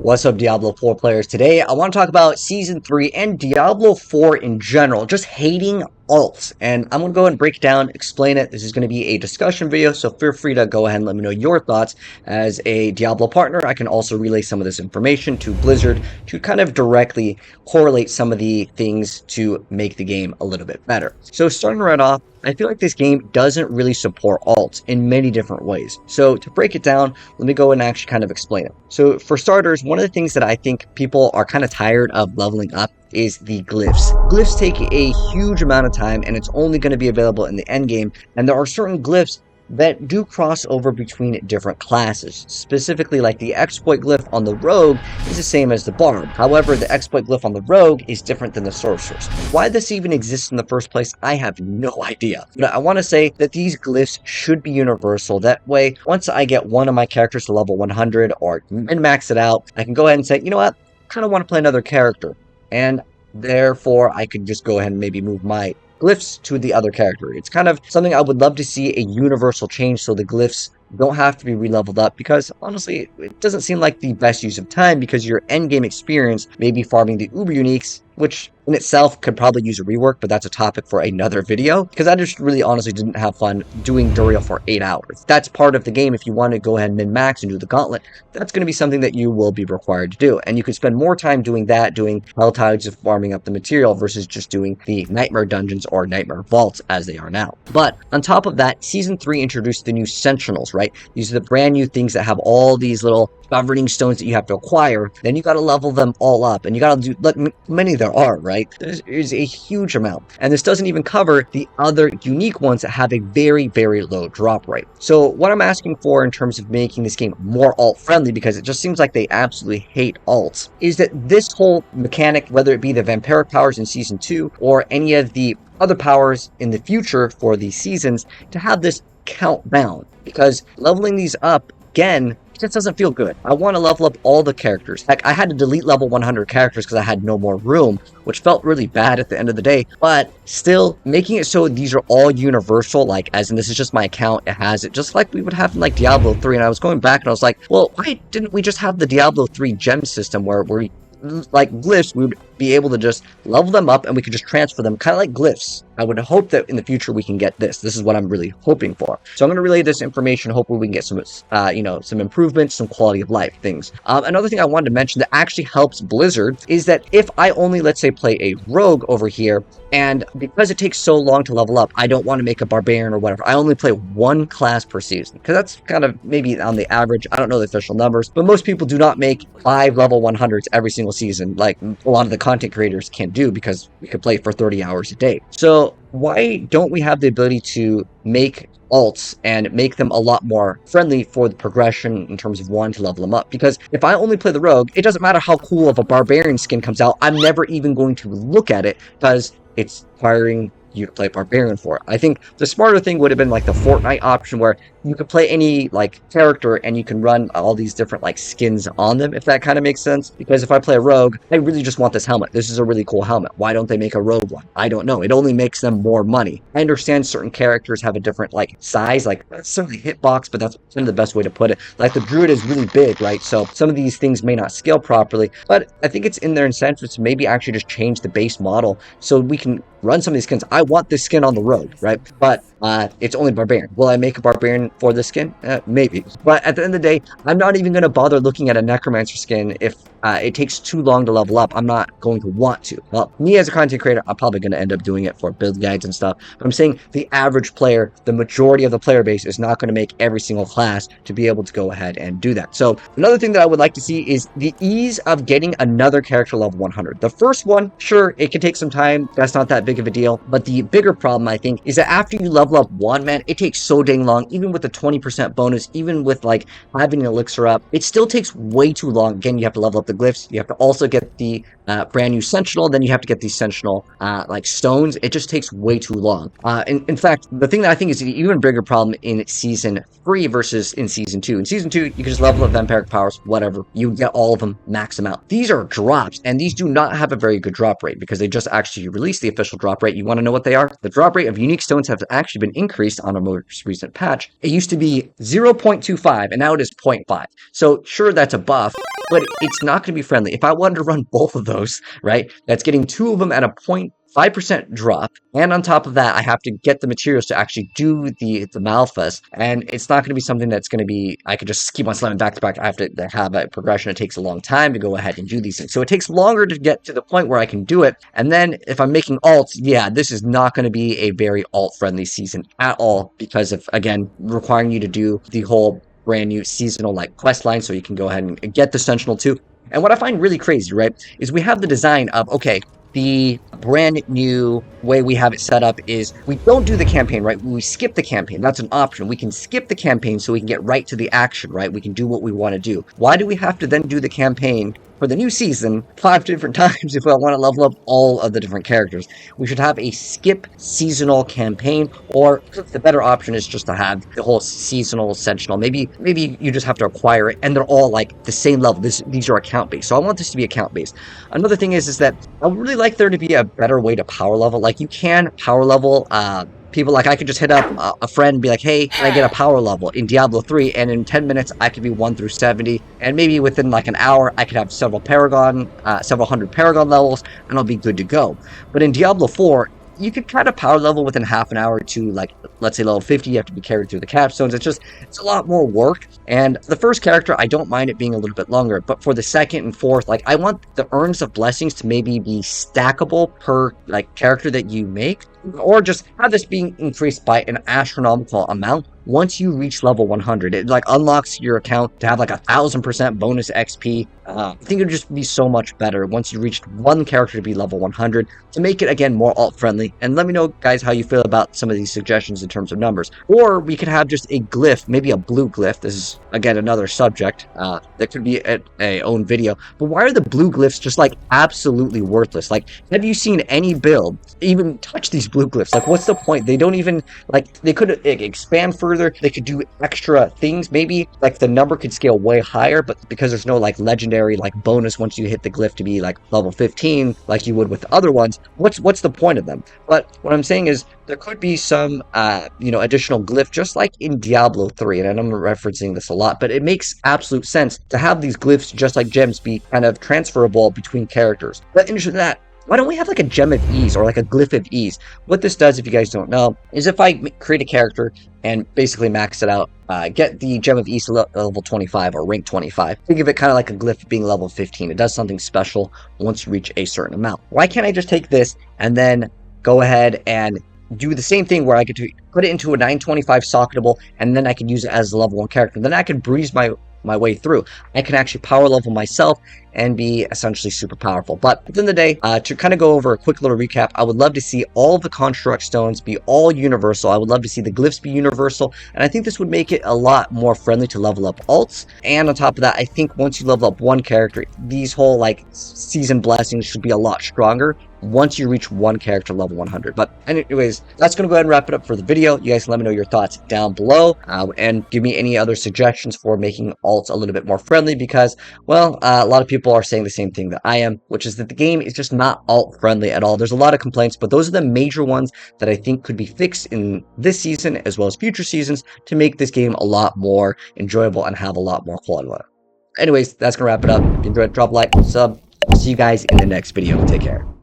What's up, Diablo 4 players? Today, I want to talk about Season 3 and Diablo 4 in general, just hating alts. And I'm going to go ahead and break it down, explain it. This is going to be a discussion video, so feel free to go ahead and let me know your thoughts. As a Diablo partner, I can also relay some of this information to Blizzard to kind of directly correlate some of the things to make the game a little bit better. So starting right off, I feel like this game doesn't really support alts in many different ways. So to break it down, let me go and actually kind of explain it. So for starters, one of the things that I think people are kind of tired of leveling up is the glyphs. Glyphs take a huge amount of time, and it's only going to be available in the end game. And there are certain glyphs that do cross over between different classes. Specifically, like the exploit glyph on the rogue is the same as the bard. However, the exploit glyph on the rogue is different than the sorceress. Why this even exists in the first place, I have no idea. But I want to say that these glyphs should be universal. That way, once I get one of my characters to level 100 or min-max it out, I can go ahead and say, you know what, I kind of want to play another character. And therefore, I could just go ahead and maybe move my glyphs to the other character. It's kind of something I would love to see, a universal change, so the glyphs don't have to be re-leveled up, because honestly, it doesn't seem like the best use of time, because your end game experience may be farming the uber uniques, which in itself could probably use a rework, but that's a topic for another video, because I just really honestly didn't have fun doing Duriel for 8 hours. That's part of the game. If you want to go ahead and min-max and do the gauntlet, that's going to be something that you will be required to do, and you could spend more time doing that, doing hell tides of farming up the material, versus just doing the nightmare dungeons or nightmare vaults as they are now. But on top of that, Season 3 introduced the new Sentinels, right? These are the brand new things that have all these little governing stones that you have to acquire. Then you got to level them all up, and you got to do, look, many there are, right? There's a huge amount, and this doesn't even cover the other unique ones that have a very, very low drop rate. So what I'm asking for in terms of making this game more alt friendly, because it just seems like they absolutely hate alts, is that this whole mechanic, whether it be the Vampiric powers in Season 2 or any of the other powers in the future for these seasons, to have this count down, because leveling these up again, it just doesn't feel good. I want to level up all the characters. Heck, I had to delete level 100 characters because I had no more room, which felt really bad at the end of the day. But still, making it so these are all universal, like as in this is just my account, it has it, just like we would have in like Diablo 3. And I was going back and I was like, well, why didn't we just have the Diablo 3 gem system where we, like glyphs, we would be able to just level them up and we could just transfer them, kind of like glyphs. I would hope that in the future we can get this. This is what I'm really hoping for. So I'm going to relay this information. Hopefully we can get some, some improvements, some quality of life things. Another thing I wanted to mention that actually helps Blizzard is that if I only, let's say, play a rogue over here, and because it takes so long to level up, I don't want to make a barbarian or whatever. I only play one class per season, because that's kind of maybe on the average. I don't know the official numbers, but most people do not make 5 level 100s every single season, like a lot of the content creators can do, because we could play for 30 hours a day. So why don't we have the ability to make alts and make them a lot more friendly for the progression in terms of wanting to level them up? Because if I only play the rogue, it doesn't matter how cool of a barbarian skin comes out, I'm never even going to look at it, because it's requiring you to play barbarian for it. I think the smarter thing would have been like the Fortnite option, where you could play any like character and you can run all these different like skins on them, if that kind of makes sense. Because if I play a rogue, I really just want this helmet. This is a really cool helmet. Why don't they make a rogue one? I don't know. It only makes them more money. I understand certain characters have a different like size, like not necessarily hitbox, but that's kind of the best way to put it. Like the druid is really big, right? So some of these things may not scale properly, but I think it's in their incentives to maybe actually just change the base model so we can run some of these skins. I want this skin on the road, right? But it's only barbarian. Will I make a barbarian for this skin? Maybe. But at the end of the day, I'm not even going to bother looking at a necromancer skin if it takes too long to level up. I'm not going to want to. Well, me as a content creator, I'm probably going to end up doing it for build guides and stuff. But I'm saying the average player, the majority of the player base, is not going to make every single class to be able to go ahead and do that. So another thing that I would like to see is the ease of getting another character level 100. The first one, sure, it can take some time. That's not that big of a deal. But the bigger problem, I think, is that after you level up one, man, it takes so dang long. Even with the 20% bonus, even with like having an elixir up, it still takes way too long. Again, you have to level up the glyphs. You have to also get the brand new Sentinel. Then you have to get these Sentinel like stones. It just takes way too long. In fact, the thing that I think is an even bigger problem in Season 3 versus in Season 2. In Season 2, you can just level up Vampiric powers, whatever. You get all of them, max them out. These are drops, and these do not have a very good drop rate, because they just actually released the official drop rate. You want to know what they are? The drop rate of unique stones have actually actually been increased on a most recent patch. It used to be 0.25 and now it is 0.5. So sure, that's a buff, but it's not going to be friendly. If I wanted to run both of those, right, that's getting two of them at a 0.5% drop, and on top of that, I have to get the materials to actually do the Malphas, and it's not going to be something that's going to be, I could just keep on slamming back to back. I have to have a progression. It takes a long time to go ahead and do these things. So it takes longer to get to the point where I can do it, and then if I'm making alts, yeah, this is not going to be a very alt-friendly season at all, because of, again, requiring you to do the whole brand new seasonal like quest line, so you can go ahead and get the Sentinel too. And what I find really crazy, right, is we have the design of, okay, the brand new way we have it set up is we don't do the campaign, right? We skip the campaign. That's an option. We can skip the campaign so we can get right to the action, right? We can do what we want to do. Why do we have to then do the campaign for the new season 5 different times if I want to level up all of the different characters? We should have a skip seasonal campaign, or the better option is just to have the whole seasonal Sentinel. Maybe you just have to acquire it and they're all like the same level. These are account based. So I want this to be account based. Another thing is that I would really like there to be a better way to power level. Like you can power level people. Like I could just hit up a friend and be like, hey, can I get a power level in Diablo 3? And in 10 minutes, I could be 1 through 70. And maybe within like an hour, I could have several hundred Paragon levels, and I'll be good to go. But in Diablo 4, you could kind of power level within half an hour to, like, let's say level 50. You have to be carried through the capstones. It's a lot more work. And the first character, I don't mind it being a little bit longer. But for the second and fourth, like, I want the urns of blessings to maybe be stackable per, like, character that you make. Or just have this being increased by an astronomical amount once you reach level 100. It like unlocks your account to have like 1,000% bonus XP. I think it would just be so much better once you reached one character to be level 100 to make it again more alt friendly. And let me know, guys, how you feel about some of these suggestions in terms of numbers. Or we could have just a glyph, maybe a blue glyph. This is again another subject that could be a own video. But why are the blue glyphs just like absolutely worthless? Like, have you seen any build even touch these blue glyphs? Like, what's the point? They don't even, like, they could expand further. They could do extra things. Maybe like the number could scale way higher, but because there's no like legendary like bonus once you hit the glyph to be like level 15 like you would with other ones, what's the point of them? But what I'm saying is there could be some additional glyph, just like in Diablo 3, and I'm referencing this a lot, but it makes absolute sense to have these glyphs just like gems be kind of transferable between characters. But in addition to that, why don't we have like a gem of ease or like a glyph of ease? What this does, if you guys don't know, is if I create a character and basically max it out, get the gem of ease to level 25 or rank 25. Think of it kind of like a glyph being level 15. It does something special once you reach a certain amount. Why can't I just take this and then go ahead and do the same thing where I get to put it into a 925 socketable, and then I can use it as a level 1 character. Then I can breeze my way through. I can actually power level myself and be essentially super powerful. But at the end of the day, to kind of go over a quick little recap, I would love to see all the construct stones be all universal. I would love to see the glyphs be universal, and I think this would make it a lot more friendly to level up alts. And on top of that, I think once you level up one character, these whole like season blessings should be a lot stronger once you reach one character level 100. But anyways, that's going to go ahead and wrap it up for the video. You guys can let me know your thoughts down below, and give me any other suggestions for making alts a little bit more friendly, because, well, a lot of people are saying the same thing that I am, which is that the game is just not alt friendly at all. There's a lot of complaints, but those are the major ones that I think could be fixed in this season as well as future seasons to make this game a lot more enjoyable and have a lot more quality. Anyways, that's going to wrap it up. If you enjoyed, drop a like, sub. See you guys in the next video. Take care.